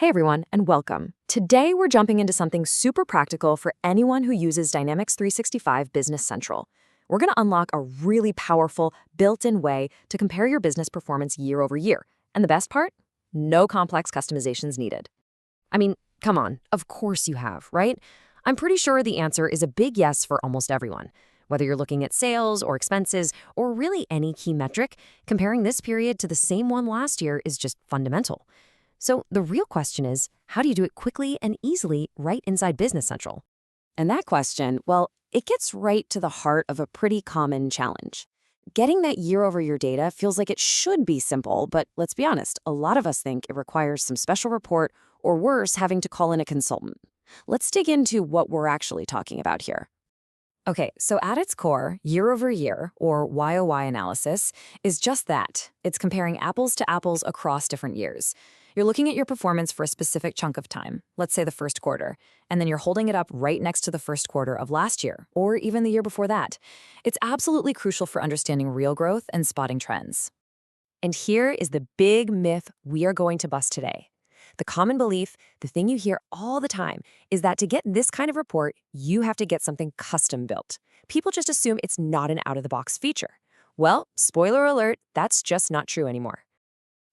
Hey everyone, and welcome. Today we're jumping into something super practical for anyone who uses Dynamics 365 Business Central. We're going to unlock a really powerful, built-in way to compare your business performance year over year. And the best part? No complex customizations needed. I mean, come on, of course you have, right? I'm pretty sure the answer is a big yes for almost everyone. Whether you're looking at sales or expenses or really any key metric, comparing this period to the same one last year is just fundamental. So the real question is, how do you do it quickly and easily right inside Business Central? And that question, well, it gets right to the heart of a pretty common challenge. Getting that year-over-year data feels like it should be simple, but let's be honest, a lot of us think it requires some special report or worse, having to call in a consultant. Let's dig into what we're actually talking about here. Okay, so at its core, year-over-year, or YoY analysis, is just that. It's comparing apples to apples across different years. You're looking at your performance for a specific chunk of time, let's say the first quarter, and then you're holding it up right next to the first quarter of last year, or even the year before that. It's absolutely crucial for understanding real growth and spotting trends. And here is the big myth we are going to bust today. The common belief, the thing you hear all the time, is that to get this kind of report, you have to get something custom built. People just assume it's not an out-of-the-box feature. Well, spoiler alert, that's just not true anymore.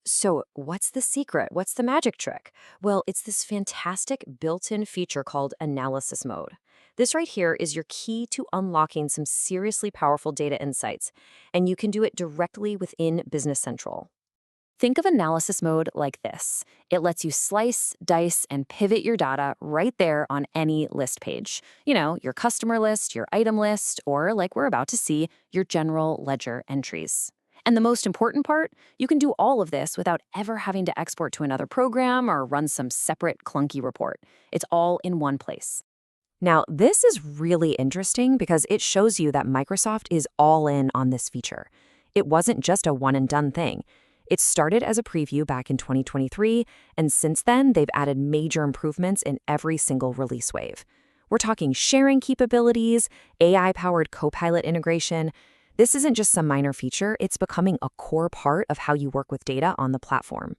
So what's the secret? What's the magic trick? Well, it's this fantastic built-in feature called analysis mode. This right here is your key to unlocking some seriously powerful data insights, and you can do it directly within Business Central. Think of analysis mode like this. It lets you slice, dice, and pivot your data right there on any list page. You know, your customer list, your item list, or like we're about to see, your general ledger entries. And the most important part, you can do all of this without ever having to export to another program or run some separate clunky report. It's all in one place. Now, this is really interesting because it shows you that Microsoft is all in on this feature. It wasn't just a one-and-done thing. It started as a preview back in 2023, and since then, they've added major improvements in every single release wave. We're talking sharing capabilities, AI-powered Copilot integration. This isn't just some minor feature, it's becoming a core part of how you work with data on the platform.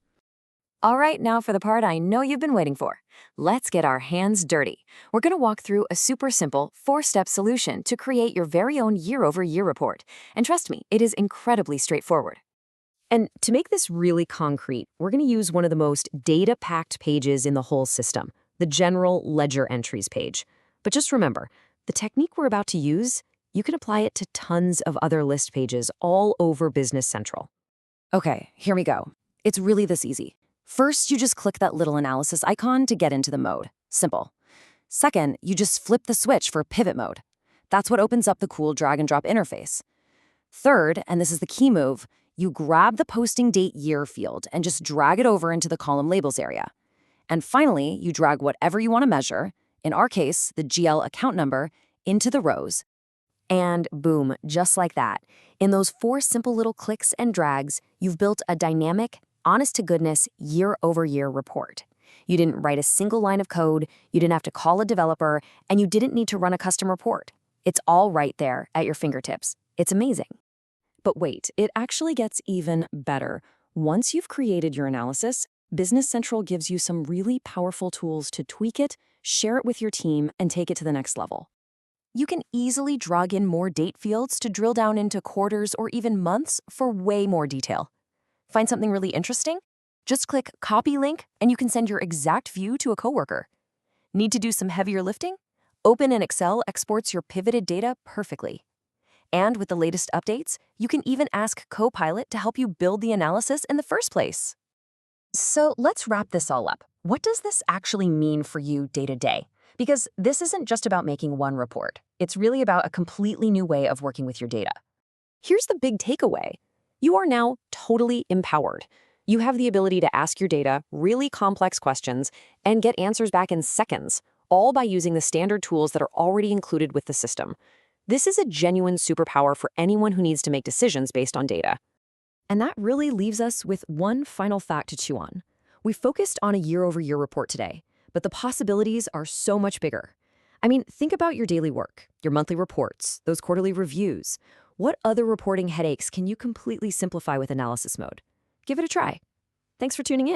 All right, now for the part I know you've been waiting for. Let's get our hands dirty. We're going to walk through a super simple 4-step solution to create your very own year-over-year report. And trust me, it is incredibly straightforward. And to make this really concrete, we're going to use one of the most data-packed pages in the whole system, the General Ledger Entries page. But just remember, the technique we're about to use, you can apply it to tons of other list pages all over Business Central. Okay, here we go. It's really this easy. First, you just click that little analysis icon to get into the mode. Simple. Second, you just flip the switch for pivot mode. That's what opens up the cool drag-and-drop interface. Third, and this is the key move, you grab the posting date year field and just drag it over into the column labels area. And finally, you drag whatever you want to measure, in our case, the GL account number, into the rows. And boom, just like that. In those 4 simple little clicks and drags, you've built a dynamic, honest-to-goodness, year-over-year report. You didn't write a single line of code, you didn't have to call a developer, and you didn't need to run a custom report. It's all right there at your fingertips. It's amazing. But wait, it actually gets even better. Once you've created your analysis, Business Central gives you some really powerful tools to tweak it, share it with your team, and take it to the next level. You can easily drag in more date fields to drill down into quarters or even months for way more detail. Find something really interesting? Just click Copy Link and you can send your exact view to a coworker. Need to do some heavier lifting? Open in Excel exports your pivoted data perfectly. And with the latest updates, you can even ask Copilot to help you build the analysis in the first place. So let's wrap this all up. What does this actually mean for you day to day? Because this isn't just about making one report. It's really about a completely new way of working with your data. Here's the big takeaway. You are now totally empowered. You have the ability to ask your data really complex questions and get answers back in seconds, all by using the standard tools that are already included with the system. This is a genuine superpower for anyone who needs to make decisions based on data. And that really leaves us with one final fact to chew on. We focused on a year-over-year report today, but the possibilities are so much bigger. I mean, think about your daily work, your monthly reports, those quarterly reviews. What other reporting headaches can you completely simplify with analysis mode? Give it a try. Thanks for tuning in.